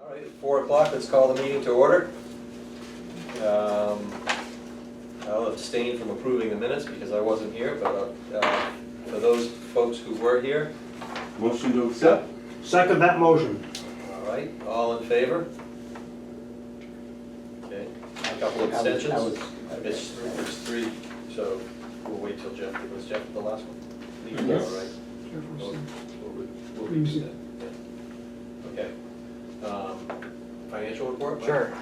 All right, at 4 o'clock, let's call the meeting to order. I'll abstain from approving the minutes because I wasn't here, but for those folks who were here. Motion to accept? Second that motion. All right, all in favor? Okay, a couple of abstentions. It's 3, so we'll wait till Jeff. Was Jeff the last one? Yes. All right. We'll redo that. Yeah. Okay. Financial report? Mike? Sure.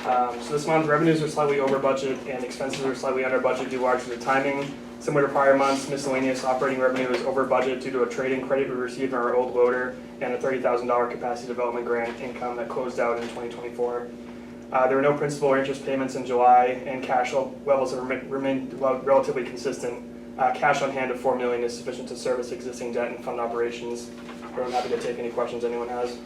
So this month, revenues are slightly over budget and expenses are slightly under budget due largely to timing. Similar to prior months, miscellaneous operating revenue is over budget due to a trade-in credit we received from our old loader and a $30,000 capacity development grant income that closed out in 2024. There were no principal or interest payments in July, and cash levels have remained relatively consistent. Cash on hand of $4 million is sufficient to service existing debt and fund operations. I'm happy to take any questions anyone has.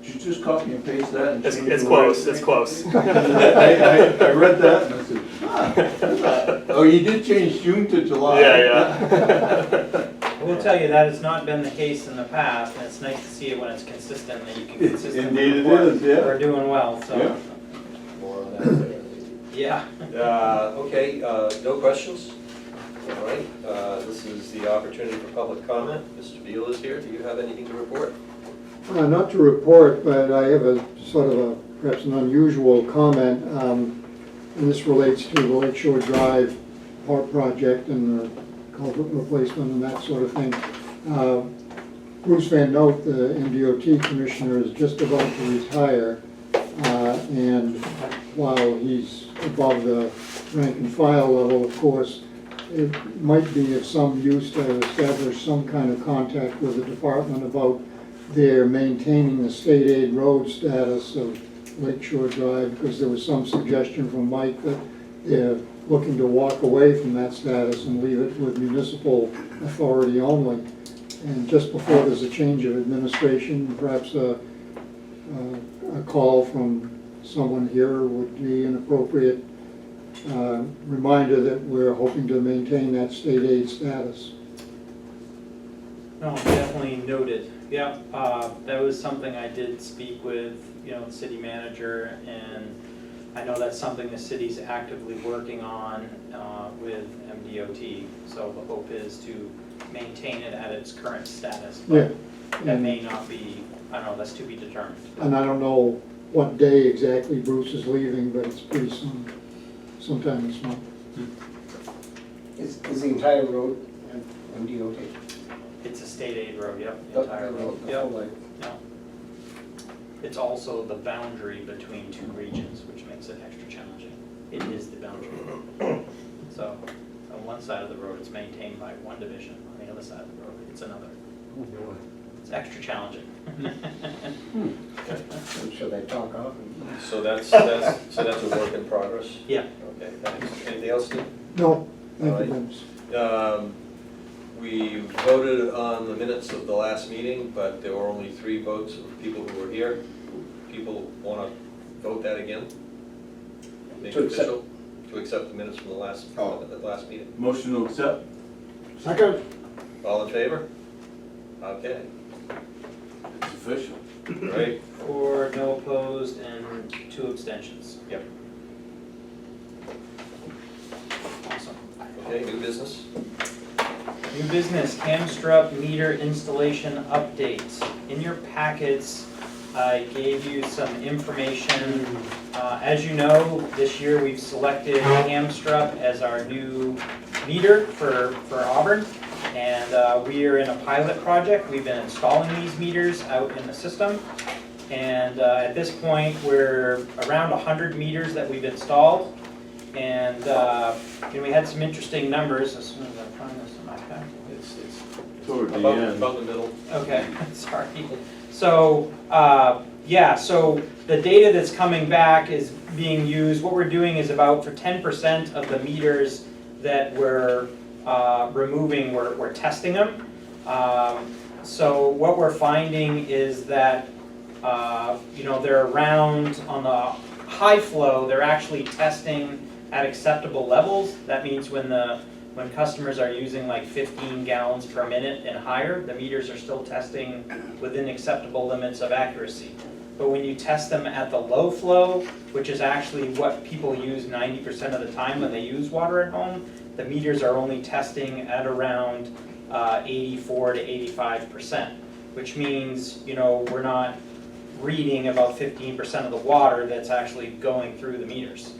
Did you just copy and paste that? And change It's the close. wording? It's close. I read that and I said, oh, you did change June to July. Yeah. I will tell you that has not been the case in the past, and it's nice to see it when it's consistent, that you can consistently Indeed it report is, yeah. we're doing well, so. Yeah. More on that. Yeah. Okay, no questions? All right, this is the opportunity for public comment. Mr. Beal is here. Do you have anything to report? Not to report, but I have a sort of a perhaps an unusual comment, and this relates to the Lakeshore Drive park project and the culvert replacement and that sort of thing. Bruce Van Note, the MDOT commissioner, is just about to retire, and while he's above the rank and file level, of course, it might be of some use to establish some kind of contact with the department about their maintaining the state aid road status of Lakeshore Drive, because there was some suggestion from Mike that they're looking to walk away from that status and leave it with municipal authority only. And just before there's a change of administration, perhaps a call from someone here would be an appropriate reminder that we're hoping to maintain that state aid status. No, definitely noted. Yeah, that was something I did speak with, the city manager, and I know that's something the city's actively working on with MDOT. So the hope is to maintain it at its current status. But that may not be, I don't know, that's to be determined. And I don't know what day exactly Bruce is leaving, but it's pretty soon, sometime this month. Is the entire road MDOT? It's a state aid road, yep, the entire road. Yep. Yeah. It's also the boundary between two regions, which makes it extra challenging. It is the boundary. So on one side of the road, it's maintained by one division. On the other side of the road, it's another. It's extra challenging. I'm sure they talk often. So that's a work in progress? Yeah. Okay, thanks. Anything else, Steve? No, thank All you, right. Vince. We voted on the minutes of the last meeting, but there were only 3 votes of people who were here. People want to vote that again? Make it official? To accept the minutes from the last meeting. Motion to accept? Second. All in favor? Okay, It's official. right? 4 no opposed and 2 abstentions. Yep. Awesome. Okay, new business? New business, Hamstrup meter installation update. In your packets, I gave you some information. As you know, this year we've selected Hamstrup as our new meter for Auburn. And we are in a pilot project. We've been installing these meters out in the system. And at this point, we're around 100 meters that we've installed. And we had some interesting numbers. As soon as I find this in my packet. It's Toward the about end. the middle. Okay, sorry. So, so the data that's coming back is being used. What we're doing is about for 10% of the meters that we're removing, we're testing them. So what we're finding is that, they're around on the high flow, they're actually testing at acceptable levels. That means when the when customers are using like 15 gallons per minute and higher, the meters are still testing within acceptable limits of accuracy. But when you test them at the low flow, which is actually what people use 90% of the time when they use water at home, the meters are only testing at around 84 to 85%, which means, you know, we're not reading about 15% of the water that's actually going through the meters.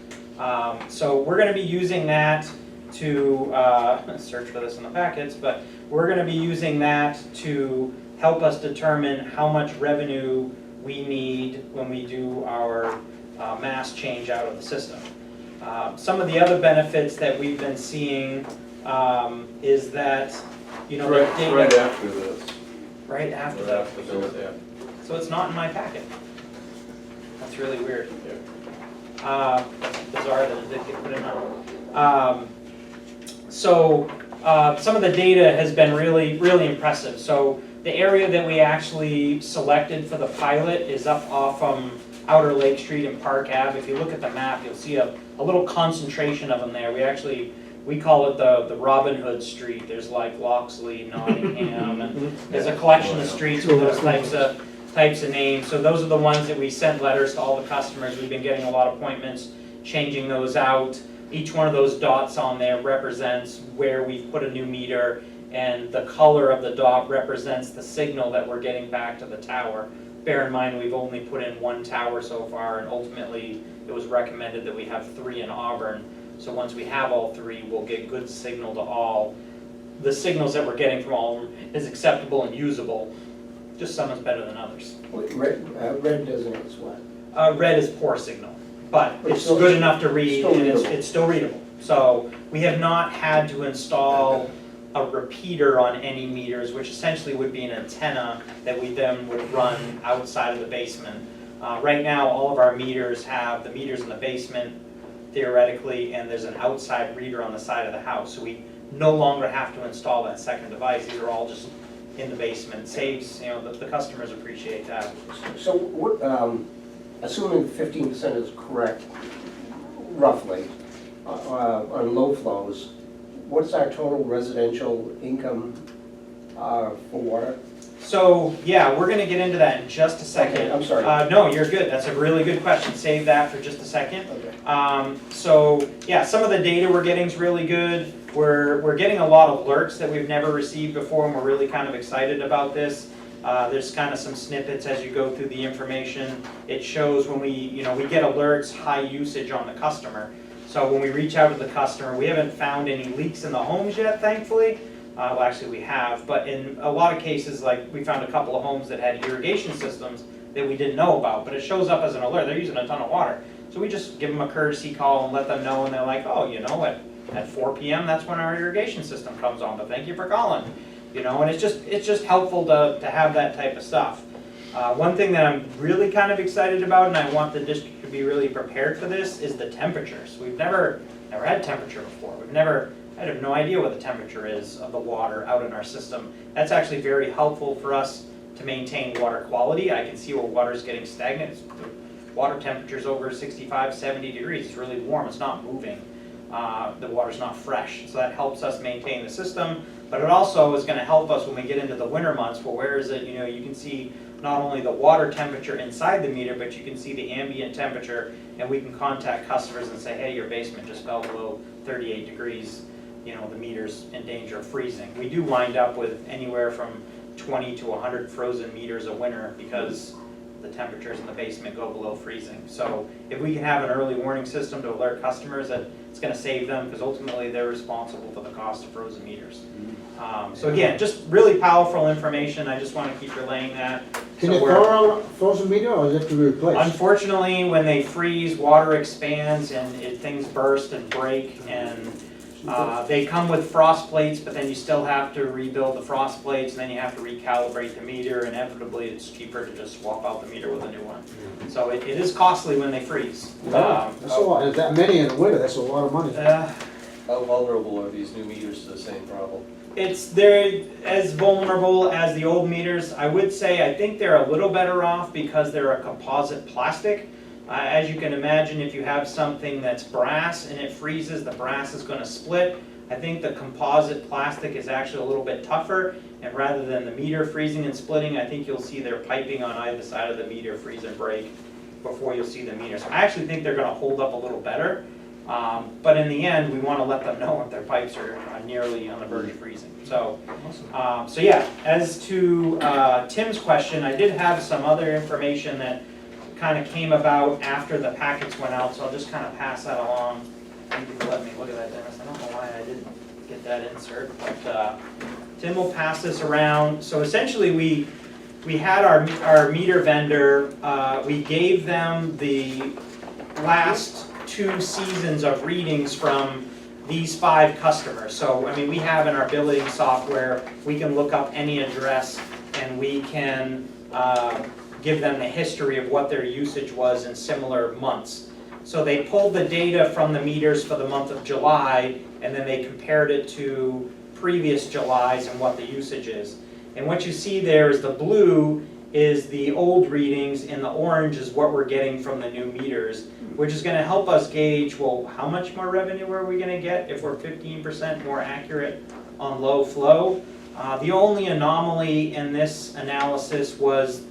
So we're going to be using that to search for this in the packets, but we're going to be using that to help us determine how much revenue we need when we do our mass change out of the system. Some of the other benefits that we've been seeing is that, you know, the data Right after this. right after Right that. after this, yeah. So it's not in my packet. That's really weird. That's bizarre that it did get put in now. Some of the data has been really, really impressive. So the area that we actually selected for the pilot is up off Outer Lake Street and Park Ave. If you look at the map, you'll see a little concentration of them there. We call it the Robin Hood Street. There's like Loxley, Nottingham, and there's a collection of streets with those types of names. So those are the ones that we sent letters to all the customers. We've been getting a lot of appointments, changing those out. Each one of those dots on there represents where we've put a new meter, and the color of the dot represents the signal that we're getting back to the tower. Bear in mind, we've only put in one tower so far, and ultimately it was recommended that we have 3 in Auburn. So once we have all 3, we'll get good signal to all. The signals that we're getting from all of them is acceptable and usable. Just some is better than others. Red designates what? Red is poor signal, but But it's still- good enough to read, still and readable. it's still readable. So we have not had to install a repeater on any meters, which essentially would be an antenna that we then would run outside of the basement. Right now, all of our meters have the meters in the basement, theoretically, and there's an outside reader on the side of the house. So we no longer have to install that second device. These are all just in the basement. Saves, you know, the customers appreciate that. So what, assuming 15% is correct, roughly, on low flows, what's our total residential income for water? So, yeah, we're gonna get into that in just a second. Okay, I'm sorry. No, you're good. That's a really good question. Save that for just a second. Okay. So, yeah, some of the data we're getting is really good. We're getting a lot of alerts that we've never received before, and we're really kind of excited about this. There's kind of some snippets as you go through the information. It shows when we get alerts, high usage on the customer. So when we reach out to the customer, we haven't found any leaks in the homes yet, thankfully. Well, actually we have, but in a lot of cases, like we found a couple of homes that had irrigation systems that we didn't know about, but it shows up as an alert. They're using a ton of water. So we just give them a courtesy call and let them know, and they're like, oh, you know, at 4 p.m. that's when our irrigation system comes on, but thank you for calling. You know, and it's just helpful to have that type of stuff. One thing that I'm really kind of excited about, and I want the district to be really prepared for this, is the temperatures. We've never had temperature before. I have no idea what the temperature is of the water out in our system. That's actually very helpful for us to maintain water quality. I can see where water is getting stagnant. The water temperature is over 65, 70 degrees. It's really warm. It's not moving. The water's not fresh. So that helps us maintain the system. But it also is going to help us when we get into the winter months. Well, where is it? You know, you can see not only the water temperature inside the meter, but you can see the ambient temperature, and we can contact customers and say, hey, your basement just fell below 38 degrees. You know, the meter's in danger of freezing. We do wind up with anywhere from 20 to 100 frozen meters a winter because the temperatures in the basement go below freezing. So if we can have an early warning system to alert customers, that it's going to save them, because ultimately they're responsible for the cost of frozen meters. So again, just really powerful information. I just want to keep relaying that. Can So you we're- throw out a frozen meter, or is it to be replaced? Unfortunately, when they freeze, water expands and things burst and break, and they come with frost plates, but then you still have to rebuild the frost plates, and then you have to recalibrate the meter. Inevitably, it's cheaper to just swap out the meter with a new one. So it is costly when they freeze. That's a lot, there's that many in the winter, that's a lot of money. How vulnerable are these new meters to the same problem? They're as vulnerable as the old meters. I would say I think they're a little better off because they're a composite plastic. As you can imagine, if you have something that's brass and it freezes, the brass is going to split. I think the composite plastic is actually a little bit tougher, and rather than the meter freezing and splitting, I think you'll see their piping on either side of the meter freeze and break before you'll see the meter. So I actually think they're gonna hold up a little better, but in the end, we wanna let them know if their pipes are nearly on the verge of freezing. So, so yeah, as to Tim's question, I did have some other information that kind of came about after the packets went out, so I'll just kind of pass that along. Thank you for letting me look at that, Dennis. I don't know why I didn't get that insert, but Tim will pass this around. So essentially, we had our meter vendor, we gave them the last 2 seasons of readings from these 5 customers. So, I mean, we have in our billing software, we can look up any address and we can give them the history of what their usage was in similar months. So they pulled the data from the meters for the month of July, and then they compared it to previous Julys and what the usage is. And what you see there is the blue is the old readings, and the orange is what we're getting from the new meters, which is gonna help us gauge, well, how much more revenue are we gonna get if we're 15% more accurate on low flow? The only anomaly in this analysis was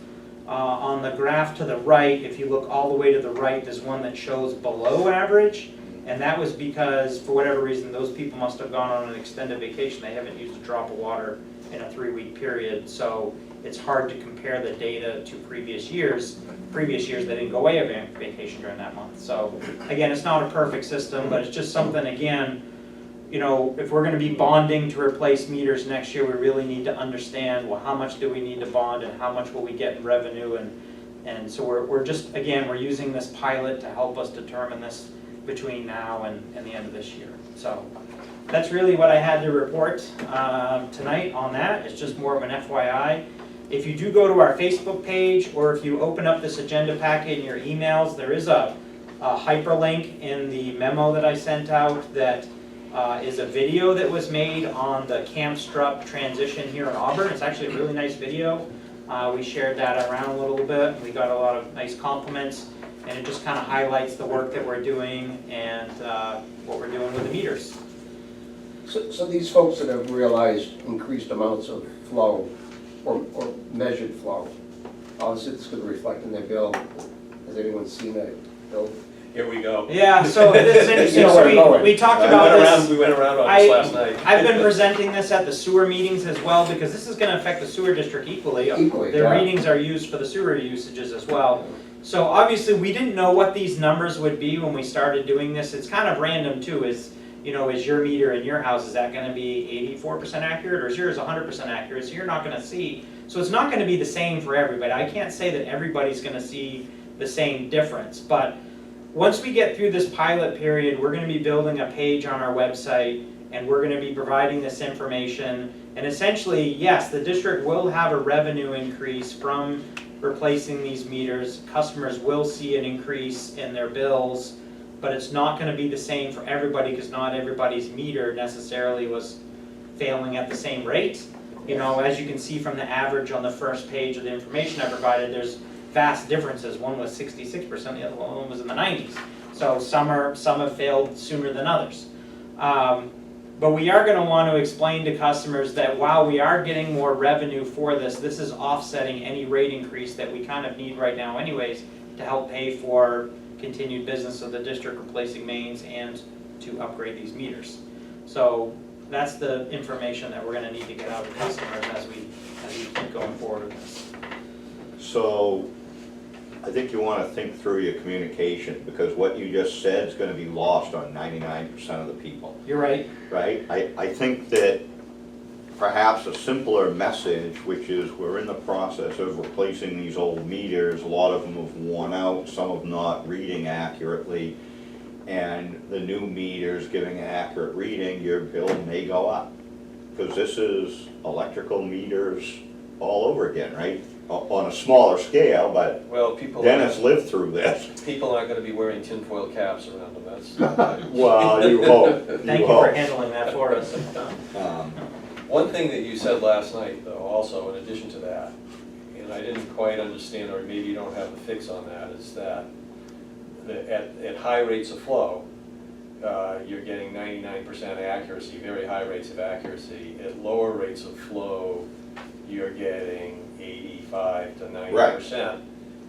on the graph to the right. If you look all the way to the right, there's one that shows below average, and that was because, for whatever reason, those people must have gone on an extended vacation. They haven't used a drop of water in a 3-week period, so it's hard to compare the data to previous years. Previous years, they didn't go away on vacation during that month. So again, it's not a perfect system, but it's just something, again, you know, if we're gonna be bonding to replace meters next year, we really need to understand, well, how much do we need to bond and how much will we get in revenue? And so we're just, again, we're using this pilot to help us determine this between now and the end of this year. So that's really what I had to report tonight on that. It's just more of an FYI. If you do go to our Facebook page, or if you open up this agenda packet in your emails, there is a hyperlink in the memo that I sent out that is a video that was made on the Camp Strupp transition here in Auburn. It's actually a really nice video. We shared that around a little bit. We got a lot of nice compliments, and it just kind of highlights the work that we're doing and what we're doing with the meters. So these folks that have realized increased amounts of flow or measured flow, obviously it's going to reflect in their bill. Has anyone seen that bill? Here we go. Yeah, so this is interesting. You know where I'm So going. we talked about this. We went around on this last night. I've been presenting this at the sewer meetings as well, because this is gonna affect the sewer district equally. Equally, The yeah. readings are used for the sewer usages as well. So obviously, we didn't know what these numbers would be when we started doing this. It's kind of random too, is your meter in your house, is that gonna be 84% accurate, or is yours 100% accurate? So you're not gonna see, so it's not gonna be the same for everybody. I can't say that everybody's gonna see the same difference, but once we get through this pilot period, we're gonna be building a page on our website, and we're gonna be providing this information. And essentially, yes, the district will have a revenue increase from replacing these meters. Customers will see an increase in their bills, but it's not gonna be the same for everybody, because not everybody's meter necessarily was failing at the same rate. As you can see from the average on the first page of the information I provided, there's vast differences. One was 66%, the other one was in the 90s. So some have failed sooner than others. But we are going to want to explain to customers that while we are getting more revenue for this, this is offsetting any rate increase that we kind of need right now anyways to help pay for continued business of the district replacing mains and to upgrade these meters. So that's the information that we're going to need to get out to customers as we keep going forward with this. So I think you want to think through your communication, because what you just said is going to be lost on 99% of the people, You're right. right? I think that perhaps a simpler message, which is we're in the process of replacing these old meters. A lot of them have worn out, some of them not reading accurately, and the new meters giving an accurate reading, your bill may go up. Because this is electrical meters all over again, right? On a smaller scale, but Well, Dennis lived through this. people aren't gonna be wearing tinfoil caps around them, that's. Well, you hope, Thank you for handling that for us. One thing that you said last night, though, also, in addition to that, and I didn't quite understand, or maybe you don't have a fix on that, is that at high rates of flow, you're getting 99% accuracy, very high rates of accuracy. At lower rates of flow, you're getting 85 to 90%.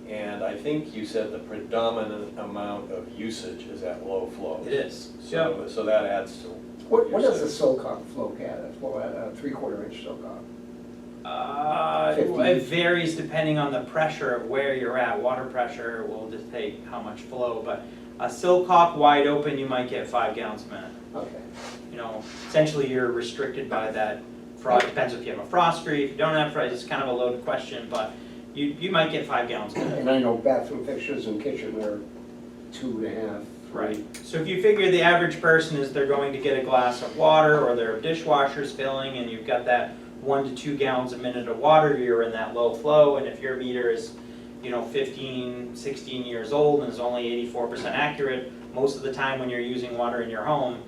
And I think you said the predominant amount of usage is at low flow. It is. So that adds to What you're does the saying. Silcock flow at, flow at a 3/4 inch Silcock? It varies depending on the pressure of where you're at. Water pressure will dictate how much flow, but a Silcock wide open, you might get 5 gallons a minute. Okay. You know, essentially you're restricted by that frost. Depends if you have a frost free, if you don't have frost, it's kind of a loaded question, but you might get 5 gallons a minute. And I know bathroom fixtures and kitchen are 2.5. Right. So if you figure the average person is they're going to get a glass of water or their dishwasher's filling and you've got that 1 to 2 gallons a minute of water, you're in that low flow. And if your meter is, 15, 16 years old and is only 84% accurate, most of the time when you're using water in your home,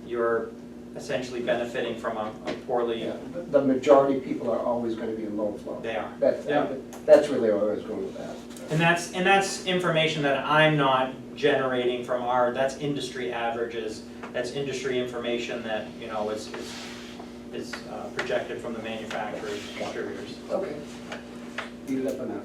you're essentially benefiting from a poorly, Yeah, the majority of people are always gonna be in low flow. they are. Yeah. That's really what I was going with that. And that's information that I'm not generating from that's industry averages, that's industry information that, is projected from the manufacturers, distributors. Okay. Beat it up enough.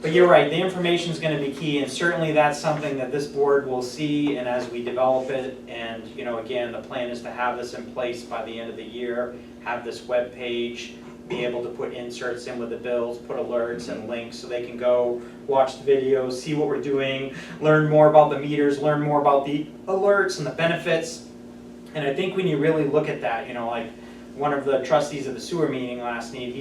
But you're right, the information is gonna be key, and certainly that's something that this board will see, and as we develop it, and, again, the plan is to have this in place by the end of the year, have this web page, be able to put inserts in with the bills, put alerts and links, so they can go watch the videos, see what we're doing, learn more about the meters, learn more about the alerts and the benefits. And I think when you really look at that, like one of the trustees at the sewer meeting last night,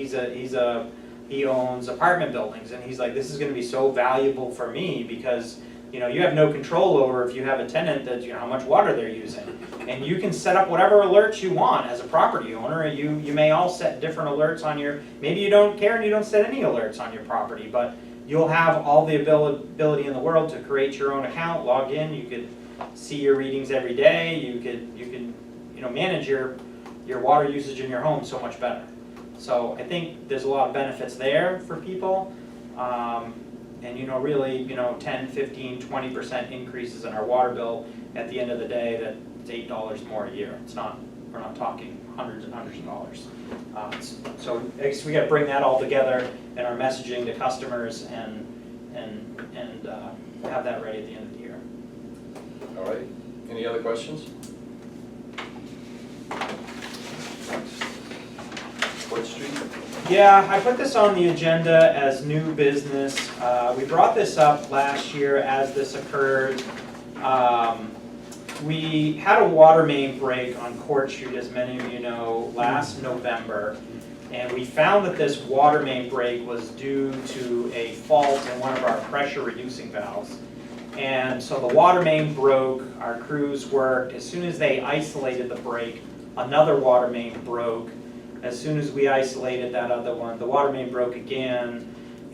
he owns apartment buildings, and he's like, this is gonna be so valuable for me because, you have no control over if you have a tenant that, how much water they're using. And you can set up whatever alerts you want as a property owner. You may all set different alerts on maybe you don't care and you don't set any alerts on your property, but you'll have all the ability in the world to create your own account, log in, you could see your readings every day, you could manage your water usage in your home so much better. So I think there's a lot of benefits there for people. And really, 10, 15, 20% increases in our water bill at the end of the day, that's $8 more a year. We're not talking hundreds and hundreds of dollars. So I guess we gotta bring that all together in our messaging to customers and have that ready at the end of the year. All right, any other questions? Court Street? Yeah, I put this on the agenda as new business. We brought this up last year as this occurred. We had a water main break on Court Street, as many of you know, last November. And we found that this water main break was due to a fault in one of our pressure reducing valves. And so the water main broke, our crews worked. As soon as they isolated the break, another water main broke. As soon as we isolated that other one, the water main broke again.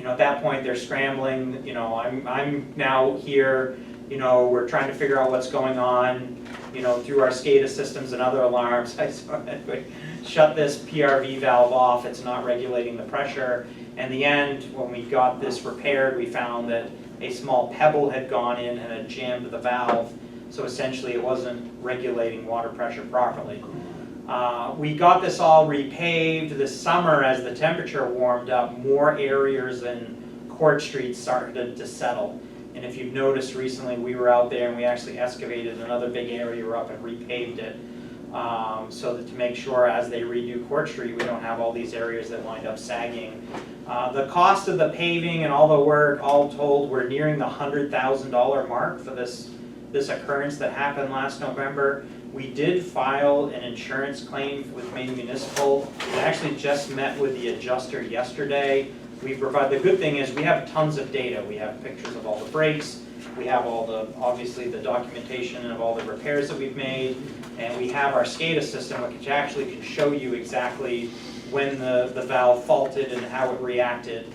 At that point they're scrambling, I'm now here, we're trying to figure out what's going on, through our SCADA systems and other alarms. I shut this PRV valve off, it's not regulating the pressure. In the end, when we got this repaired, we found that a small pebble had gone in and had jammed the valve, so essentially it wasn't regulating water pressure properly. We got this all repaved this summer as the temperature warmed up, more areas in Court Street started to settle. And if you've noticed recently, we were out there and we actually excavated another big area up and repaved it. So that to make sure as they redo Court Street, we don't have all these areas that wind up sagging. The cost of the paving and all the work, all told, we're nearing the $100,000 mark for this occurrence that happened last November. We did file an insurance claim with Maine Municipal. I actually just met with the adjuster yesterday. The good thing is we have tons of data. We have pictures of all the breaks. We have obviously the documentation of all the repairs that we've made. And we have our SCADA system, which actually can show you exactly when the valve faulted and how it reacted.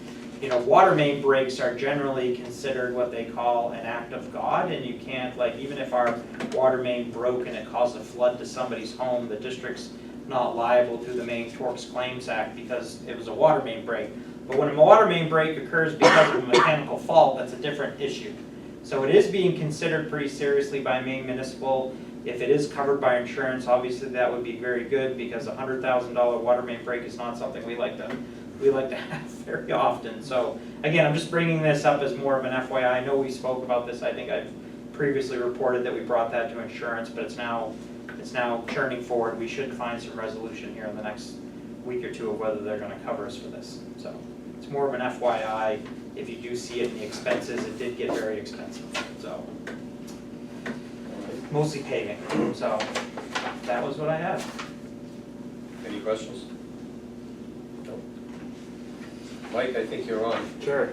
Water main breaks are generally considered what they call an act of God, and you can't, even if our water main broke and it caused a flood to somebody's home, the district's not liable through the Maine Torts Claims Act because it was a water main break. But when a water main break occurs because of a mechanical fault, that's a different issue. So it is being considered pretty seriously by Maine Municipal. If it is covered by insurance, obviously that would be very good, because $100,000 water main break is not something we like to have very often. So again, I'm just bringing this up as more of an FYI. I know we spoke about this, I think I've previously reported that we brought that to insurance, but it's now churning forward. We should find some resolution here in the next week or two of whether they're gonna cover us for this. So it's more of an FYI. If you do see it in the expenses, it did get very expensive, so. Mostly paving, so that was what I had. Any questions? No. Mike, I think you're on. Sure.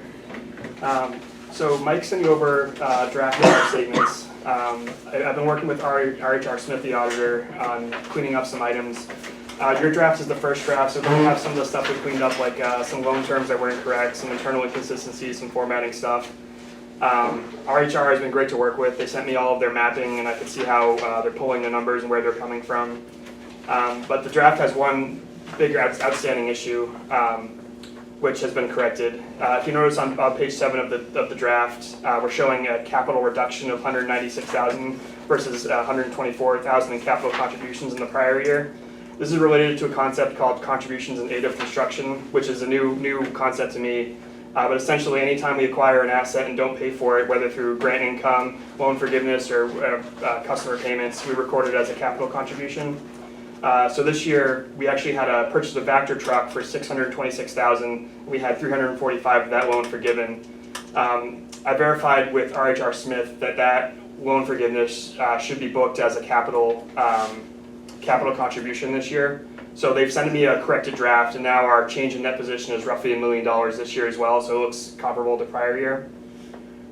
So Mike sent you over draft our statements. I've been working with RHR Smith, the auditor, on cleaning up some items. Your draft is the first draft, so we're gonna have some of the stuff we cleaned up, like some loan terms that were incorrect, some internal inconsistencies, some formatting stuff. RHR has been great to work with. They sent me all of their mapping, and I could see how they're pulling the numbers and where they're coming from. But the draft has one big outstanding issue, which has been corrected. If you notice on page 7 of the draft, we're showing a capital reduction of $196,000 versus $124,000 in capital contributions in the prior year. This is related to a concept called contributions in aid of construction, which is a new concept to me. But essentially, anytime we acquire an asset and don't pay for it, whether through grant income, loan forgiveness, or customer payments, we record it as a capital contribution. So this year, we actually had a purchase of a Vector truck for $626,000. We had $345 of that loan forgiven. I verified with RHR Smith that loan forgiveness should be booked as a capital contribution this year. So they've sent me a corrected draft, and now our change in net position is roughly $1 million this year as well, so it looks comparable to prior year.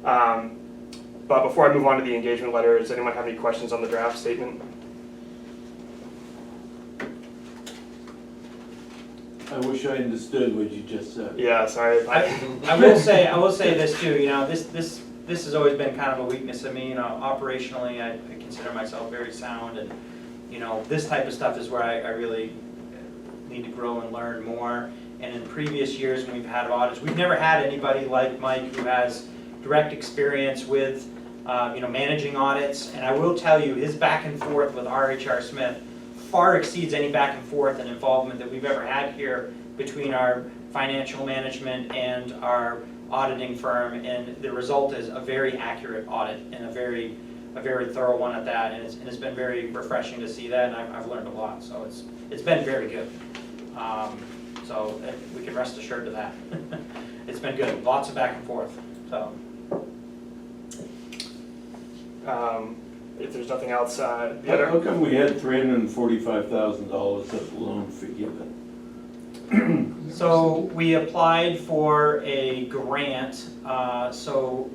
But before I move on to the engagement letter, does anyone have any questions on the draft statement? I wish I understood what you just said. Yeah, sorry. I will say this too, this has always been kind of a weakness of me, operationally, I consider myself very sound, and, this type of stuff is where I really need to grow and learn more. And in previous years when we've had audits, we've never had anybody like Mike who has direct experience with, managing audits. And I will tell you, his back and forth with RHR Smith far exceeds any back and forth and involvement that we've ever had here between our financial management and our auditing firm. And the result is a very accurate audit and a very thorough one at that. And it's been very refreshing to see that, and I've learned a lot. So it's been very good. So we can rest assured of that. It's been good, lots of back and forth, so. If there's nothing else, How come we had $345,000 of loan forgiven? So we applied for a grant, LCRR,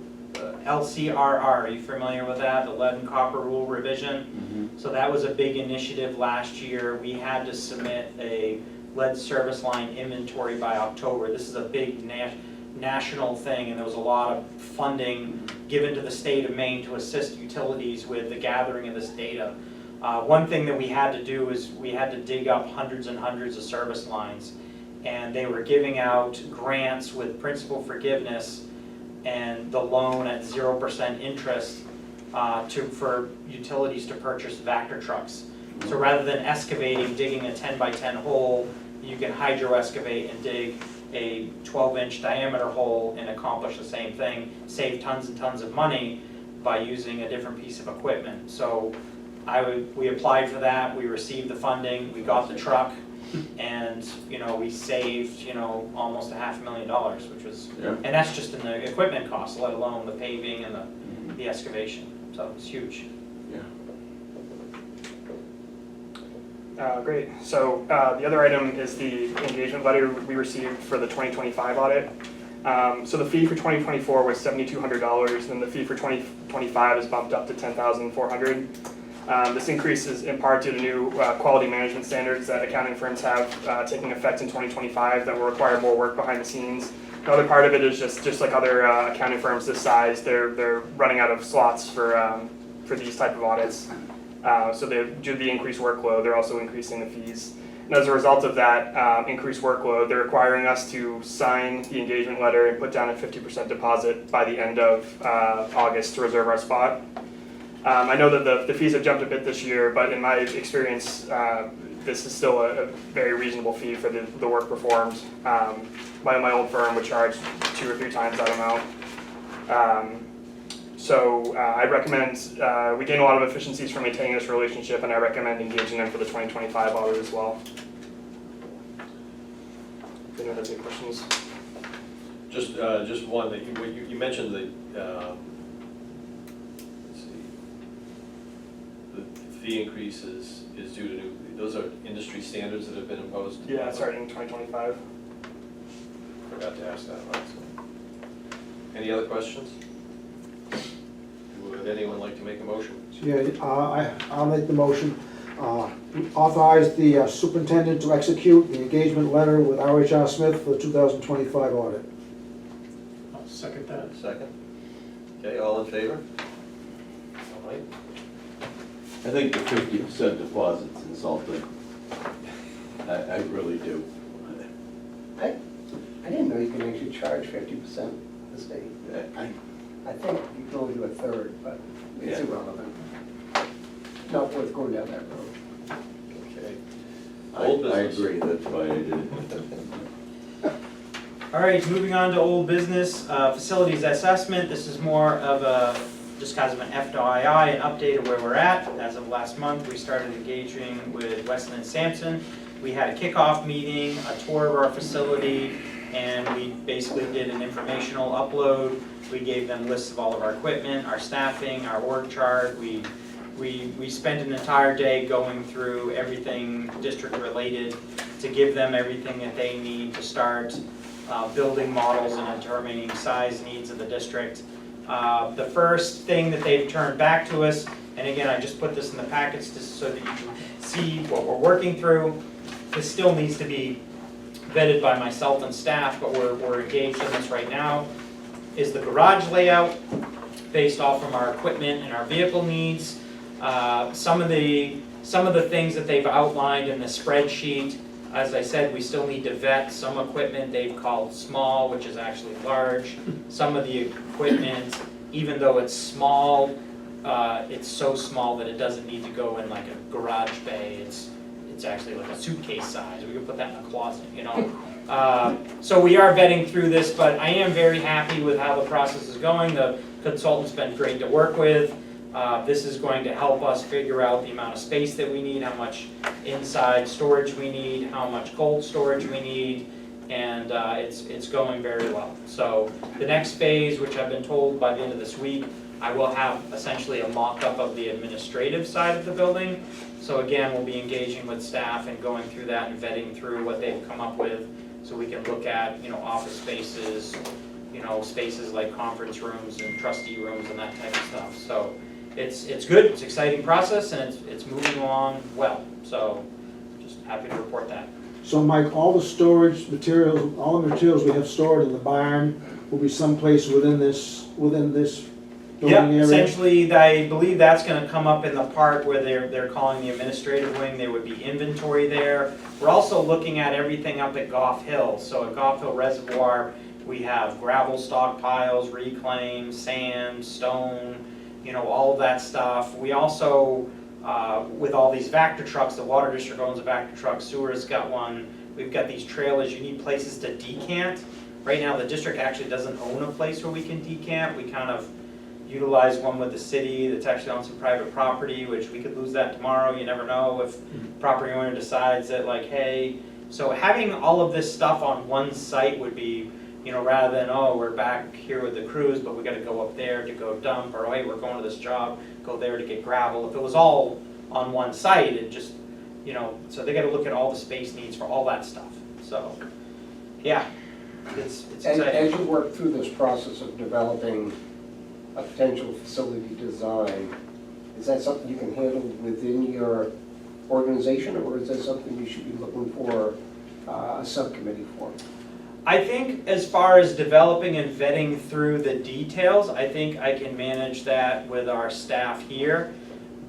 are you familiar with that, the lead and copper rule revision? Mm-hmm. So that was a big initiative last year. We had to submit a lead service line inventory by October. This is a big national thing, and there was a lot of funding given to the state of Maine to assist utilities with the gathering of this data. One thing that we had to do is we had to dig up hundreds and hundreds of service lines, and they were giving out grants with principal forgiveness and the loan at 0% interest for utilities to purchase Vector trucks. So rather than excavating, digging a 10x10 hole, you can hydro excavate and dig a 12-inch diameter hole and accomplish the same thing, save tons and tons of money by using a different piece of equipment. So we applied for that, we received the funding, we got the truck, and we saved almost $500,000, which was, and that's just in the equipment costs, let alone the paving and the excavation. So it's huge. Great. So the other item is the engagement letter we received for the 2025 audit. So the fee for 2024 was $7,200, and the fee for 2025 is bumped up to $10,400. This increase is in part due to new quality management standards that accounting firms have taking effect in 2025 that will require more work behind the scenes. Another part of it is just like other accounting firms this size, they're running out of slots for these type of audits. So due to the increased workload, they're also increasing the fees. And as a result of that increased workload, they're requiring us to sign the engagement letter and put down a 50% deposit by the end of August to reserve our spot. I know that the fees have jumped a bit this year, but in my experience, this is still a very reasonable fee for the work performed. My old firm would charge 2 or 3 times that amount. So I recommend, we gain a lot of efficiencies from maintaining this relationship, and I recommend engaging them for the 2025 audit as well. If anyone has any questions. Just one, that you mentioned let's see, the fee increase is due to those are industry standards that have been imposed? Yeah, starting in 2025. Forgot to ask that, right, so. Any other questions? Would anyone like to make a motion? Yeah, I'll make the motion. Authorize the superintendent to execute the engagement letter with RHR Smith for the 2025 audit. I'll second that. Second? Okay, all in favor? All right. I think the 50% deposit's insulting. I really do. I didn't know you can actually charge 50% of the state. I think you can only do a third, but it's Yeah. irrelevant. Not worth going down that road. Okay. I Old business. agree, that's why I did it. All right, moving on to old business, facilities assessment. This is more of a, just kind of an FYI, an update of where we're at. As of last month, we started engaging with Weston and Sampson. We had a kickoff meeting, a tour of our facility, and we basically did an informational upload. We gave them lists of all of our equipment, our staffing, our org chart. We spent an entire day going through everything district related to give them everything that they need to start building models and determining size needs of the district. The first thing that they've turned back to us, and again, I just put this in the packets just so that you can see what we're working through. This still needs to be vetted by myself and staff, but we're engaged in this right now, is the garage layout based off from our equipment and our vehicle needs. Some of the things that they've outlined in the spreadsheet, as I said, we still need to vet some equipment they've called small, which is actually large. Some of the equipment, even though it's small, it's so small that it doesn't need to go in like a garage bay. It's actually like a suitcase size. We can put that in a closet, you know. So we are vetting through this, but I am very happy with how the process is going. The consultant's been great to work with. This is going to help us figure out the amount of space that we need, how much inside storage we need, how much cold storage we need, and it's going very well. So the next phase, which I've been told by the end of this week, I will have essentially a mock-up of the administrative side of the building. So again, we'll be engaging with staff and going through that and vetting through what they've come up with, so we can look at, you know, office spaces, you know, spaces like conference rooms and trustee rooms and that type of stuff. So it's good, it's an exciting process, and it's moving along well. So just happy to report that. So Mike, all the storage materials, all the materials we have stored in the barn will be someplace within this Yeah, building area? essentially, I believe that's gonna come up in the part where they're calling the administrative wing. There would be inventory there. We're also looking at everything up at Goff Hill. So at Goff Hill Reservoir, we have gravel stockpiles, reclaim, sand, stone, you know, all of that stuff. We also, with all these Vector trucks, the water district owns a Vector truck, sewer's got one. We've got these trailers, you need places to decant. Right now, the district actually doesn't own a place where we can decant. We kind of utilize one with the city that's actually on some private property, which we could lose that tomorrow. You never know if property owner decides that, like, hey, so having all of this stuff on one site would be, you know, rather than, oh, we're back here with the crews, but we gotta go up there to go dump, or hey, we're going to this job, go there to get gravel. If it was all on one site, it just, you know, so they gotta look at all the space needs for all that stuff. So, yeah, it's And exciting. as you work through this process of developing a potential facility design, is that something you can handle within your organization, or is that something you should be looking for a subcommittee for? I think as far as developing and vetting through the details, I think I can manage that with our staff here.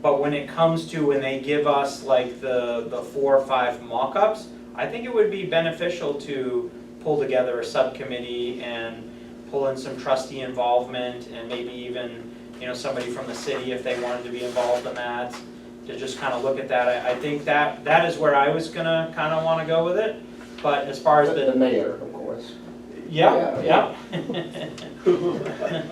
But when it comes to when they give us like the 4 or 5 mock-ups, I think it would be beneficial to pull together a subcommittee and pull in some trustee involvement, and maybe even somebody from the city if they wanted to be involved in that, to just kind of look at that. I think that is where I was gonna kind of want to go with it. But as far as The mayor, of course. yeah.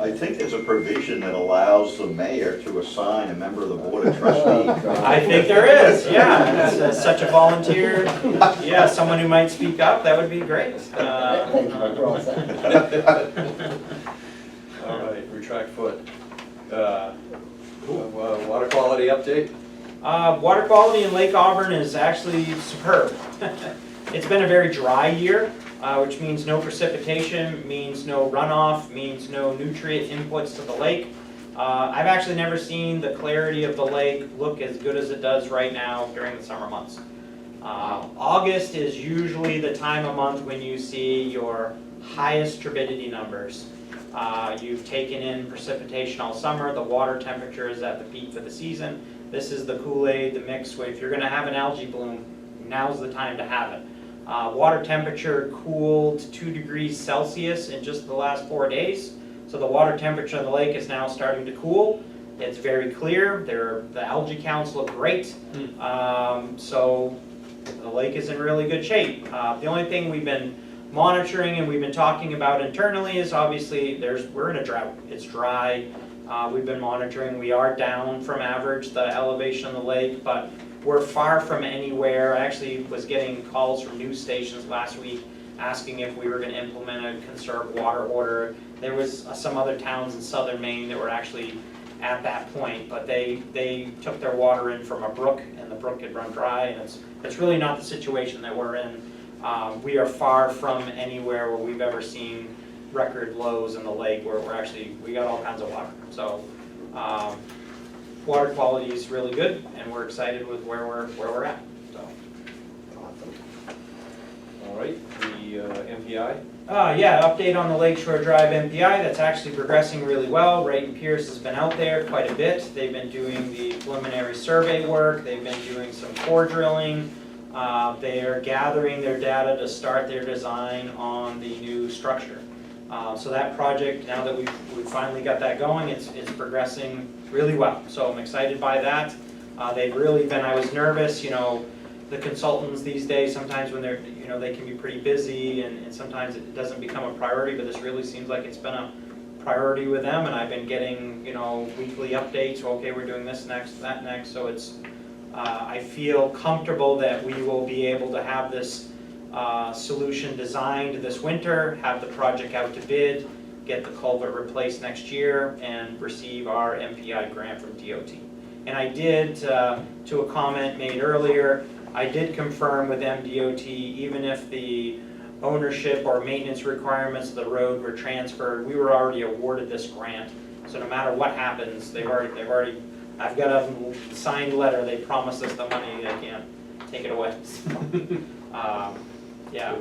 I think there's a provision that allows the mayor to assign a member of the board of trustees. I think there is, yeah. It's such a volunteer, yeah, someone who might speak up, that would be great. Thank you, I brought that. All right, retract foot. Water quality update? Water quality in Lake Auburn is actually superb. It's been a very dry year, which means no precipitation, means no runoff, means no nutrient inputs to the lake. I've actually never seen the clarity of the lake look as good as it does right now during the summer months. August is usually the time of month when you see your highest turbidity numbers. You've taken in precipitation all summer, the water temperature is at the peak for the season. This is the Kool-Aid, the mix, where if you're gonna have an algae bloom, now's the time to have it. Water temperature cooled 2 degrees Celsius in just the last 4 days. So the water temperature of the lake is now starting to cool. It's very clear, the algae counts look great. So the lake is in really good shape. The only thing we've been monitoring and we've been talking about internally is obviously we're in a drought. It's dry. We've been monitoring. We are down from average, the elevation of the lake, but we're far from anywhere. I actually was getting calls from news stations last week asking if we were going to implement a conserved water order. There was some other towns in southern Maine that were actually at that point, but they took their water in from a brook, and the brook had run dry, and it's really not the situation that we're in. We are far from anywhere where we've ever seen record lows in the lake where we got all kinds of water. So water quality is really good, and we're excited with where we're at. So. All right, the MPI? Yeah, update on the Lakeshore Drive MPI. That's actually progressing really well. Wright & Pierce has been out there quite a bit. They've been doing the preliminary survey work. They've been doing some core drilling. They are gathering their data to start their design on the new structure. So that project, now that we've finally got that going, it's progressing really well. So I'm excited by that. They've really been, I was nervous, the consultants these days, sometimes when they're, they can be pretty busy and sometimes it doesn't become a priority, but this really seems like it's been a priority with them, and I've been getting, weekly updates. Okay, we're doing this next, that next. So it's, I feel comfortable that we will be able to have this solution designed this winter, have the project out to bid, get the culvert replaced next year, and receive our MPI grant from DOT. And I did, to a comment made earlier, I did confirm with MDOT, even if the ownership or maintenance requirements of the road were transferred, we were already awarded this grant. So no matter what happens, I've got a signed letter, they promised us the money, they can't take it away. Yeah.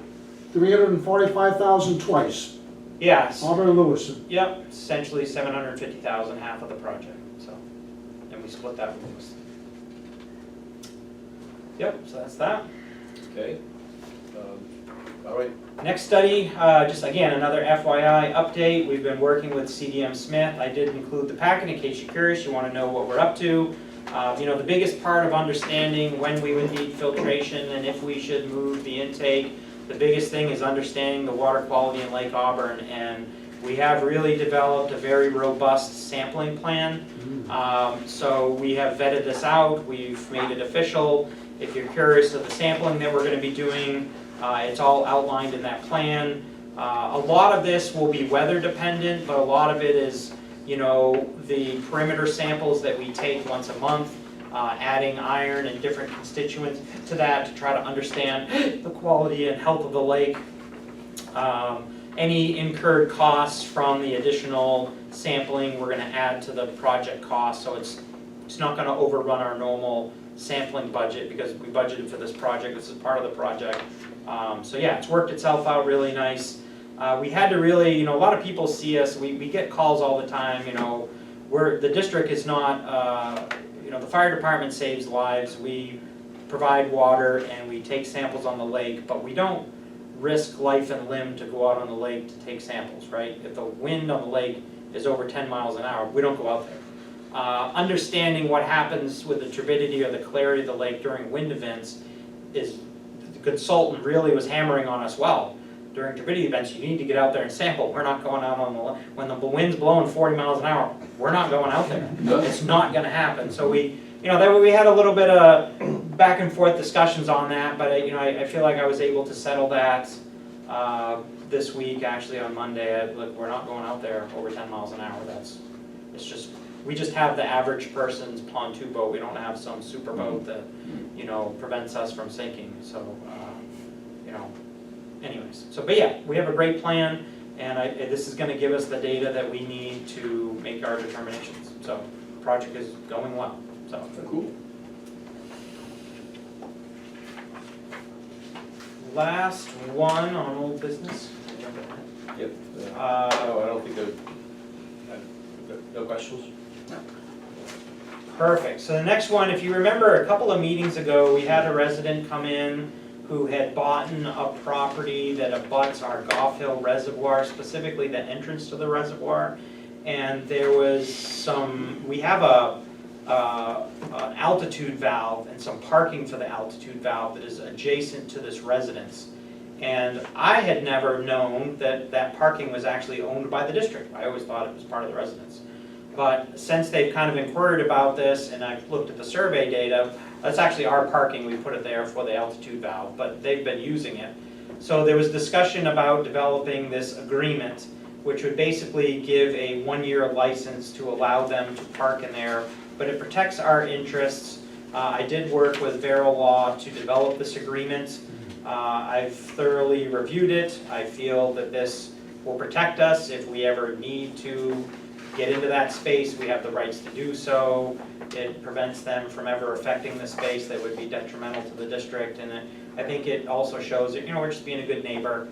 345,000 twice. Yes. Auburn and Lewiston. Yep, essentially 750,000, half of the project, so, and we split that with Lewiston. Yep, so that's that. Okay. All right. Next study, just again, another FYI update. We've been working with CDM Smith. I did include the packet in case you're curious, you want to know what we're up to. The biggest part of understanding when we would need filtration and if we should move the intake, the biggest thing is understanding the water quality in Lake Auburn, and we have really developed a very robust sampling plan. So we have vetted this out, we've made it official. If you're curious of the sampling that we're going to be doing, it's all outlined in that plan. A lot of this will be weather dependent, but a lot of it is the perimeter samples that we take once a month, adding iron and different constituents to that to try to understand the quality and health of the lake. Any incurred costs from the additional sampling we're going to add to the project cost, so it's not going to overrun our normal sampling budget because we budgeted for this project. This is part of the project. So yeah, it's worked itself out really nice. We had to really, a lot of people see us, we get calls all the time, the district is not, the fire department saves lives, we provide water and we take samples on the lake, but we don't risk life and limb to go out on the lake to take samples, right? If the wind on the lake is over 10 miles an hour, we don't go out there. Understanding what happens with the turbidity or the clarity of the lake during wind events is, the consultant really was hammering on us, well, during turbidity events, you need to get out there and sample. We're not going out on the, when the wind's blowing 40 miles an hour, we're not going out there. It's not gonna happen. So we, we had a little bit of back and forth discussions on that, but I feel like I was able to settle that this week, actually on Monday. Look, we're not going out there over 10 miles an hour. We just have the average person's pontoon boat. We don't have some super boat that, prevents us from sinking. So, anyways. So, but yeah, we have a great plan, and this is gonna give us the data that we need to make our determinations. So, the project is going well, so. Cool. Last one on old business. Yep. No, I don't think no questions? Perfect. So the next one, if you remember a couple of meetings ago, we had a resident come in who had bought a property that abuts our Goff Hill Reservoir, specifically the entrance to the reservoir. And there was we have an altitude valve and some parking for the altitude valve that is adjacent to this residence. And I had never known that parking was actually owned by the district. I always thought it was part of the residence. But since they've kind of inquired about this, and I've looked at the survey data, that's actually our parking, we put it there for the altitude valve, but they've been using it. So there was discussion about developing this agreement, which would basically give a 1-year license to allow them to park in there, but it protects our interests. I did work with Vero Law to develop this agreement. I've thoroughly reviewed it. I feel that this will protect us if we ever need to get into that space. We have the rights to do so. It prevents them from ever affecting the space that would be detrimental to the district. And I think it also shows that, we're just being a good neighbor.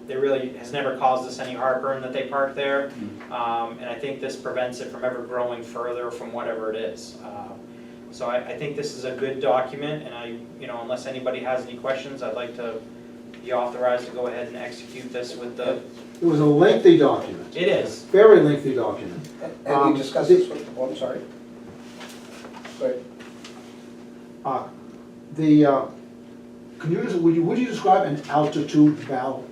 It really has never caused us any heartburn that they park there. And I think this prevents it from ever growing further from whatever it is. So I think this is a good document, and unless anybody has any questions, I'd like to be authorized to go ahead and execute this with the. It was a lengthy document, It is. very lengthy document. Have you discussed this with the board? I'm sorry. Go ahead. Would you describe an altitude valve?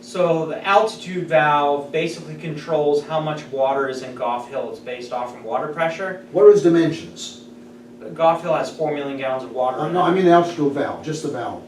So the altitude valve basically controls how much water is in Goff Hill. It's based off from water pressure. What are its dimensions? Goff Hill has 4 million gallons of water in it. No, I mean the altitude valve, just the valve.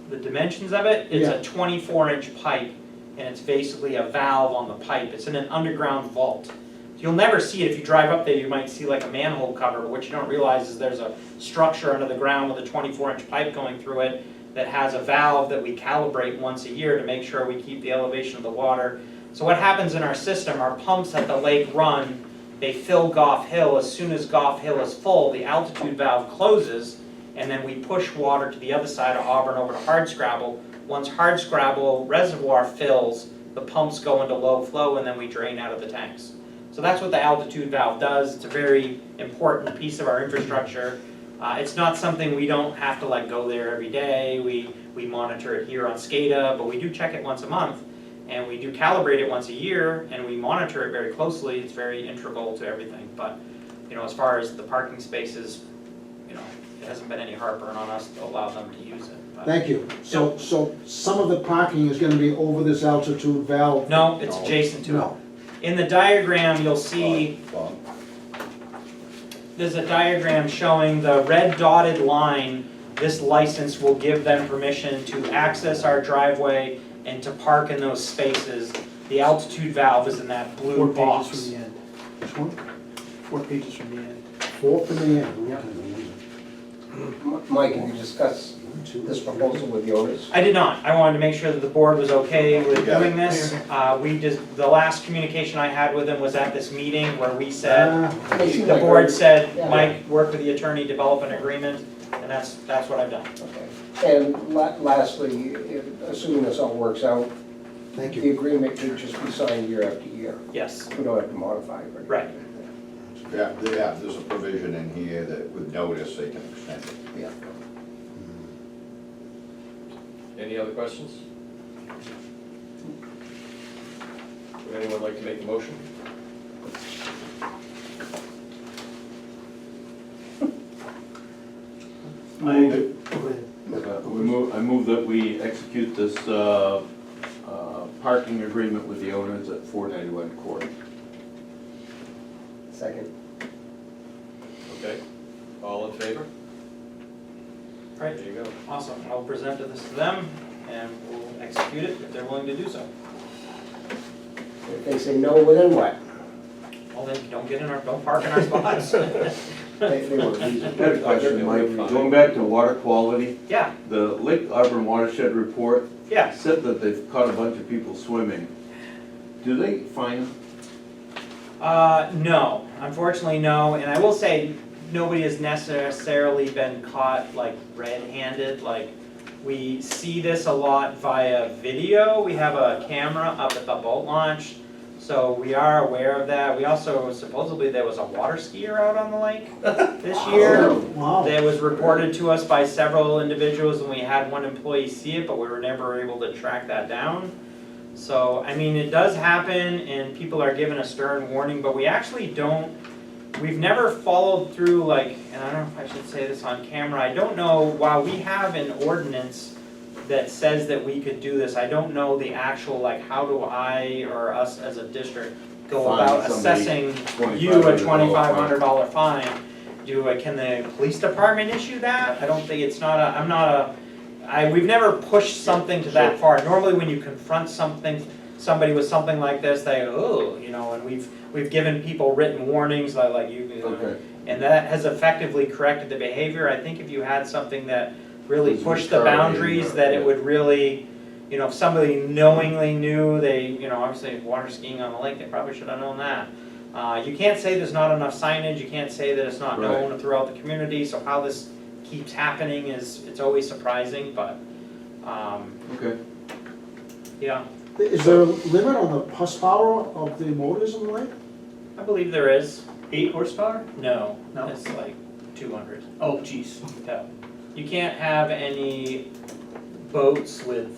The dimensions of it, it's Yeah. a 24-inch pipe, and it's basically a valve on the pipe. It's in an underground vault. You'll never see it. If you drive up there, you might see like a manhole cover, but what you don't realize is there's a structure under the ground with a 24-inch pipe going through it that has a valve that we calibrate once a year to make sure we keep the elevation of the water. So what happens in our system, our pumps at the lake run, they fill Goff Hill. As soon as Goff Hill is full, the altitude valve closes, and then we push water to the other side of Auburn over to Hardscrabble. Once Hardscrabble Reservoir fills, the pumps go into low flow, and then we drain out of the tanks. So that's what the altitude valve does. It's a very important piece of our infrastructure. It's not something we don't have to go there every day. We monitor it here on SCADA, but we do check it once a month, and we do calibrate it once a year, and we monitor it very closely. It's very integral to everything. But as far as the parking spaces, it hasn't been any heartburn on us to allow them to use it. But Thank you. So some of the parking is gonna be over this altitude valve? no, it's adjacent to it. No. In the diagram, you'll see Bob? there's a diagram showing the red dotted line. This license will give them permission to access our driveway and to park in those spaces. The altitude valve is in that blue 4 box. pages from the end. Which one? 4 pages from the end. 4 from the end. Yeah. Mike, have you discussed this proposal with the owners? I did not. I wanted to make sure that the board was okay with Got it. doing this. The last communication I had with them was at this meeting where we said, the board said, Mike, work with the attorney, develop an agreement, and that's what I've done. Okay. And lastly, assuming this all works out, Thank the you. agreement could just be signed year after year. Yes, We don't have to modify it. right. Yeah, there's a provision in here that with notice, they can extend it. Yeah. Any other questions? Would anyone like to make a motion? I move that we execute this parking agreement with the owners at 491 Court. Second. Okay, all in favor? Right, There you go. awesome. I'll present this to them and we'll execute it if they're willing to do so. If they say no, well then what? Well, then don't park in our spots. They were I reasonable. had a question, Mike, going back to water quality, Yeah, the Lake Auburn watershed report yeah. said that they've caught a bunch of people swimming. Do they fine them? No, unfortunately, no, and I will say, nobody has necessarily been caught like red-handed, like, we see this a lot via video, we have a camera up at the boat launch, so we are aware of that. We also, supposedly there was a water skier out on the lake this year. Wow. That was reported to us by several individuals, and we had one employee see it, but we were never able to track that down. So, I mean, it does happen, and people are given a stern warning, but we actually don't, we've never followed through, like, and I don't know if I should say this on camera, I don't know, while we have an ordinance that says that we could do this, I don't know the actual, like, how do I, or us as a district, go Fine about somebody assessing you a $2,500 fine? Can the police department issue that? I don't think, it's not a, I'm not a, we've never pushed something to that far. Normally when you confront somebody with something like this, they go, oh, you know, and we've given people written warnings, like you know, Okay. and that has effectively corrected the behavior. I think if you had something that really Was pushed the recurring, boundaries, that it would really, you know, if somebody knowingly knew they, you know, obviously water skiing on the lake, they probably should have known that. You can't say there's not enough signage, you can't say that it's not known throughout the community, so how this keeps happening is, it's always surprising, but, Okay. yeah, Is there a limit on the horsepower of the motors in the lake? I believe there is. 8 horsepower? No, No? it's like 200. Oh, jeez. Yeah. You can't have any boats with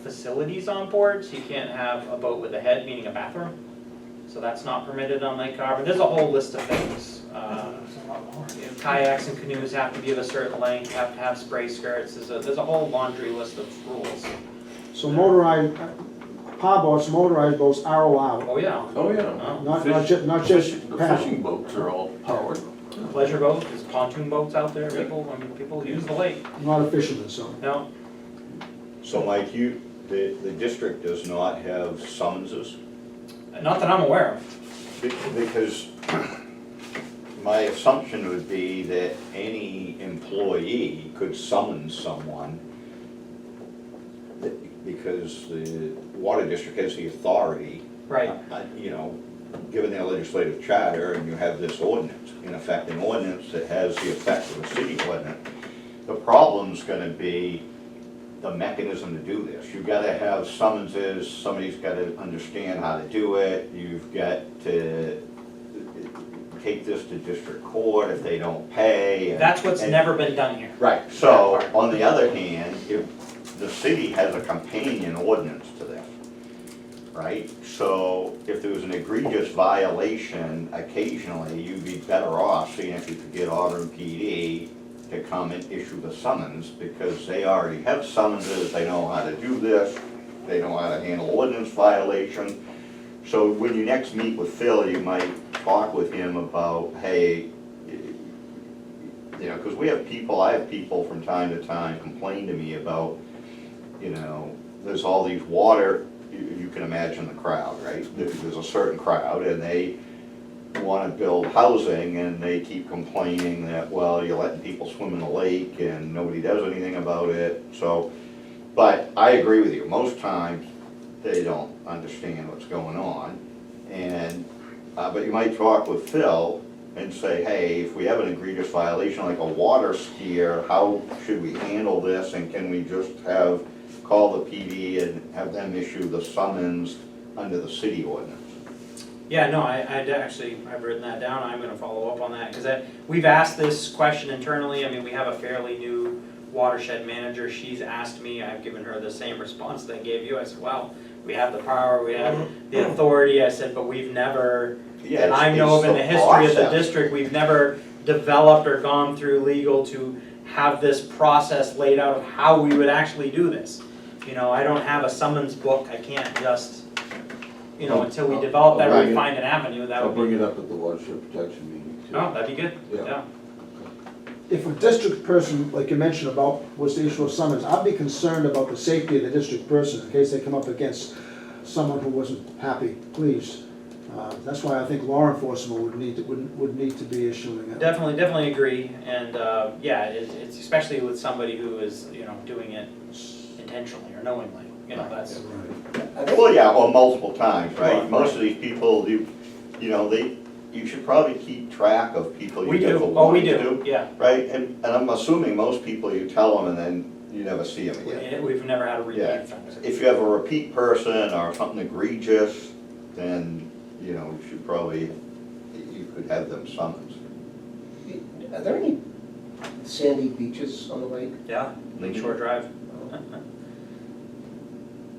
facilities on board, so you can't have a boat with a head, meaning a bathroom. So that's not permitted on Lake Auburn. There's a whole list of things. You know, kayaks and canoes have to be of a certain length, have to have spray skirts. There's a whole laundry list of rules. So motorized, power boats, motorized boats are allowed, Oh, yeah. Oh, yeah. Oh. not just The paddle. fishing boats are all powered. Pleasure boats, there's pontoon boats out there. People use the lake. I'm not a fisherman, so. No, So Mike, the district does not have summonses? not that I'm aware of. Because my assumption would be that any employee could summons someone because the water district has the authority. Right. You know, given their legislative charter, and you have this ordinance, in effect, an ordinance that has the effect of a city ordinance. The problem's gonna be the mechanism to do this. You've gotta have summonses, somebody's gotta understand how to do it, you've got to take this to district court if they don't pay. That's what's never been done here. Right, so, on the other hand, if the city has a companion ordinance to this, right? So, if there was an egregious violation, occasionally, you'd be better off seeing if you could get Auburn PD to come and issue the summons, because they already have summonses, they know how to do this, they know how to handle ordinance violation. So when you next meet with Phil, you might talk with him about, hey, you know, because I have people from time to time complain to me about, you know, there's all these water, you can imagine the crowd, right? There's a certain crowd, and they want to build housing, and they keep complaining that, well, you're letting people swim in the lake, and nobody does anything about it, so, but I agree with you, most times, they don't understand what's going on, and, but you might talk with Phil and say, hey, if we have an egregious violation like a water skier, how should we handle this, and can we just call the PD and have them issue the summons under the city ordinance? Yeah, no, I've written that down, I'm gonna follow up on that, because we've asked this question internally. I mean, we have a fairly new watershed manager. She's asked me, I've given her the same response that I gave you. I said, well, we have the power, we have the authority. I said, but we've never, Yeah, that I it's- know of it's in the the history of the process. district, we've never developed or gone through legal to have this process laid out of how we would actually do this. You know, I don't have a summons book, I can't just, you know, until we develop that, or we find an avenue, that I'll would bring be. it up at the watershed protection meeting too. Oh, that'd be good, Yeah. yeah. If a district person, like you mentioned about, was to issue a summons, I'd be concerned about the safety of the district person in case they come up against someone who wasn't happy, pleased. That's why I think law enforcement would need to be issuing it. Definitely agree, and, yeah, it's especially with somebody who is, you know, doing it intentionally or knowingly, you know, that's. I think- Well, yeah, or multiple times, right? Right. Most of these people, you know, you should probably keep track of people We you never do, want we to. do, yeah. Right, and I'm assuming most people you tell them and then you never see them again. Yeah, we've never had a repeat Yeah. offense. If you have a repeat person or something egregious, then, you know, you should probably, you could have them summoned. Are there any sandy beaches on the lake? Yeah, Lake Shore Drive.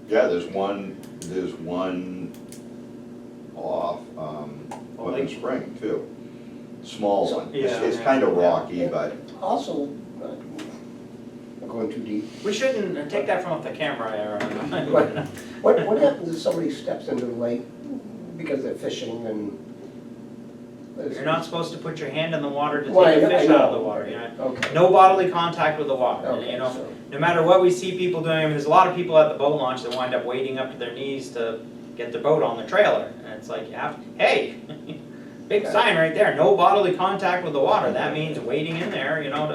Yeah, there's one off, Woodland Lake- Spring too. Small So- one. Yeah, It's yeah. kind of rocky, but Also, I'm going too deep. We shouldn't take that from off the camera, Aaron. What happens if somebody steps into the lake because they're fishing and? You're not supposed to put your hand in the water to take Well, a I fish know. out of the water, you know? Okay. No bodily contact with the water, Okay, you know? so- No matter what we see people doing, I mean, there's a lot of people at the boat launch that wind up wading up to their knees to get the boat on the trailer. And it's like, you have, hey, big sign right there, no bodily contact with the water. That means wading in there, you know,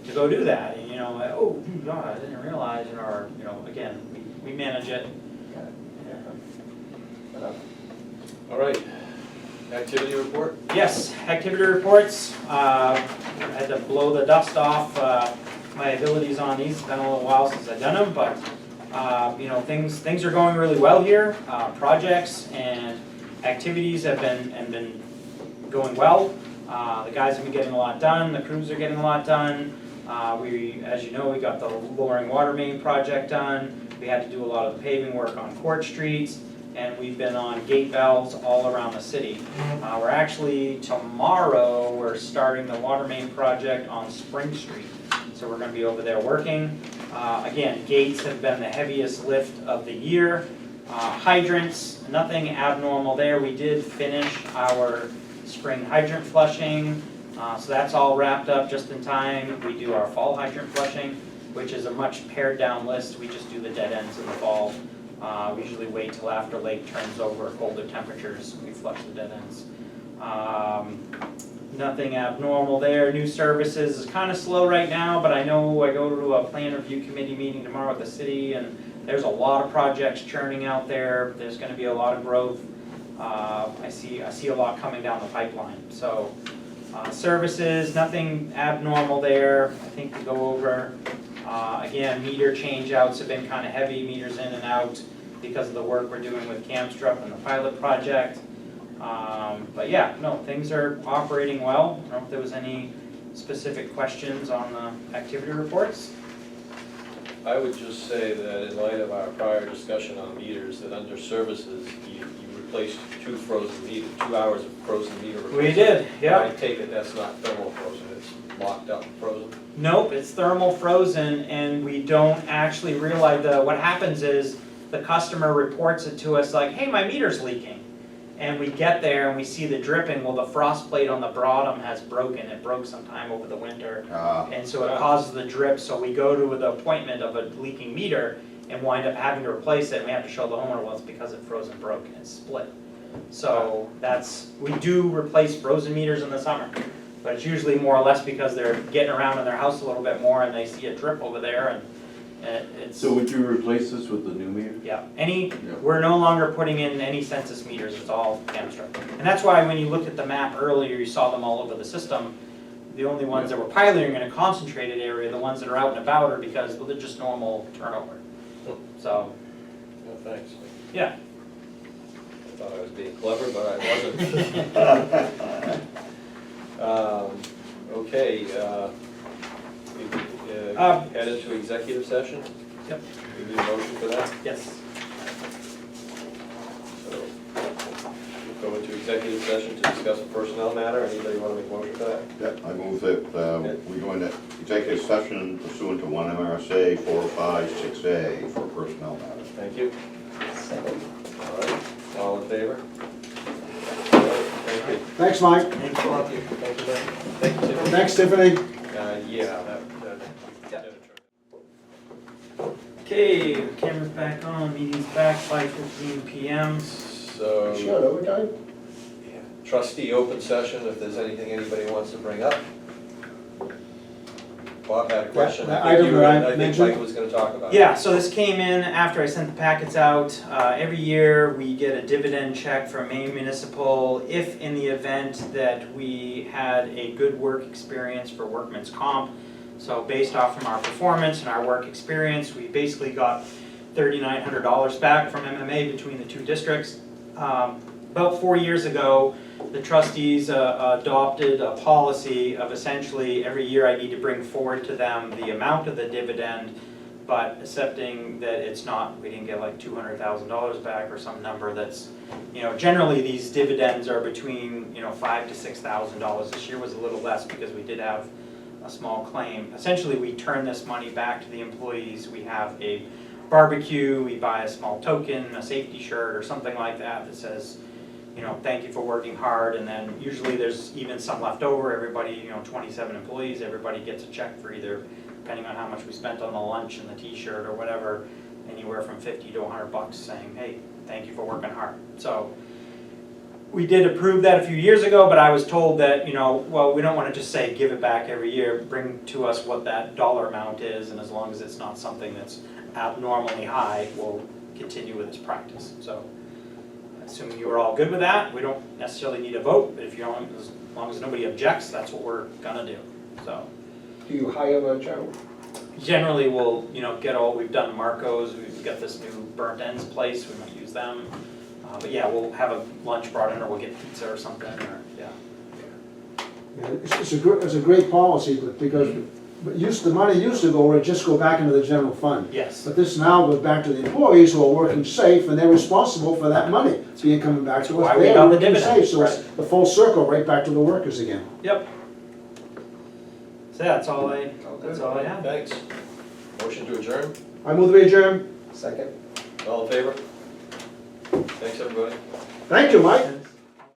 to go do that. And, you know, oh, God, I didn't realize, you know, or, you know, again, we manage it. All right, activity report? Yes, activity reports, I had to blow the dust off, my abilities on these, it's been a little while since I've done them, but, you know, things are going really well here, projects and activities have been going well, the guys have been getting a lot done, the crews are getting a lot done, as you know, we got the lowering water main project done, we had to do a lot of the paving work on Court Street, and we've been on gate valves all around the city. We're actually, tomorrow, we're starting the water main project on Spring Street. So we're gonna be over there working. Again, gates have been the heaviest lift of the year. Hydrants, nothing abnormal there. We did finish our spring hydrant flushing, so that's all wrapped up just in time. We do our fall hydrant flushing, which is a much pared down list. We just do the dead ends in the fall. We usually wait till after lake turns over, colder temperatures, we flush the dead ends. Nothing abnormal there. New services is kind of slow right now, but I know I go to a plan review committee meeting tomorrow with the city, and there's a lot of projects churning out there. There's going to be a lot of growth. I see a lot coming down the pipeline. So services, nothing abnormal there. I think to go over. Again, meter change outs have been kind of heavy, meters in and out because of the work we're doing with Camstrup and the pilot project. But yeah, no, things are operating well. I don't know if there was any specific questions on the activity reports. I would just say that in light of our prior discussion on meters, that under services, you replaced 2 hours of frozen meter replacement. We did, yeah. I take it that's not thermal frozen, it's locked up frozen. Nope, it's thermal frozen, and we don't actually realize what happens is the customer reports it to us like, hey, my meter's leaking. And we get there and we see the dripping, well, the frost plate on the bottom has broken, it broke sometime over the winter. And so it causes the drip, so we go to the appointment of a leaking meter and wind up having to replace it, and we have to show the homeowner, well, it's because it froze and broke and it's split. So we do replace frozen meters in the summer, but it's usually more or less because they're getting around in their house a little bit more and they see a drip over there, and it's. So would you replace this with the new meter? Yeah, Yeah. we're no longer putting in any census meters, it's all Camstrup. And that's why when you looked at the map earlier, you saw them all over the system. The only ones that were piloting in a concentrated area, the ones that are out and about, are because, well, they're just normal turnover. So, No, thanks. yeah. I thought I was being clever, but I wasn't. Okay, head into executive session. Yep. We need a motion for that, Yes. so we'll go into executive session to discuss a personnel matter. Anybody want to make a motion for that? Yeah, I move that we go into executive session pursuant to 1 MRSA 4056A for personnel matters. Thank you. Second. All right, all in favor? All right, thank you. Thanks, Mike. Thank you. Thank you, Ben. Thank you, Tiffany. Thanks, Tiffany. Yeah, that. Okay, camera's back on, meeting's back, 5:15 PM. So. Is she on overtime? Trustee open session, if there's anything anybody wants to bring up. Bob had a question. That I think item you that were- I I think mentioned? Mike was gonna talk about it. Yeah, so this came in after I sent the packets out. Every year, we get a dividend check from Maine Municipal if in the event that we had a good work experience for workman's comp. So based off from our performance and our work experience, we basically got $3,900 back from MMA between the two districts. About 4 years ago, the trustees adopted a policy of essentially every year I need to bring forward to them the amount of the dividend, but accepting that it's not, we didn't get like $200,000 back or some number that's, generally these dividends are between, $5,000 to $6,000. This year was a little less because we did have a small claim. Essentially, we turn this money back to the employees. We have a barbecue, we buy a small token, a safety shirt or something like that that says, thank you for working hard, and then usually there's even some left over. Everybody, 27 employees, everybody gets a check for either, depending on how much we spent on the lunch and the t-shirt or whatever, anywhere from 50 to 100 bucks saying, hey, thank you for working hard. So we did approve that a few years ago, but I was told that, well, we don't want to just say give it back every year, bring to us what that dollar amount is, and as long as it's not something that's abnormally high, we'll continue with this practice. So assuming you are all good with that, we don't necessarily need a vote, but if you don't, as long as nobody objects, that's what we're gonna do. So Do you hire lunch out? generally we'll, we've done Marco's, we've got this new Burnt Ends place, we might use them. But yeah, we'll have a lunch brought in, or we'll get pizza or something, or, yeah. Yeah, it's a great policy, but because the money used to go, or just go back into the general fund. Yes, But this now goes back to the employees who are working safe, and they're coming for that money being coming back to us. Why we They're got the working dividend, safe, so it's the full circle, right back to the workers again. yep. So yeah, that's all I have. Thanks. Motion to adjourn, I move the adjourn. Second. all in favor? Thanks, everybody. Thank you, Mike.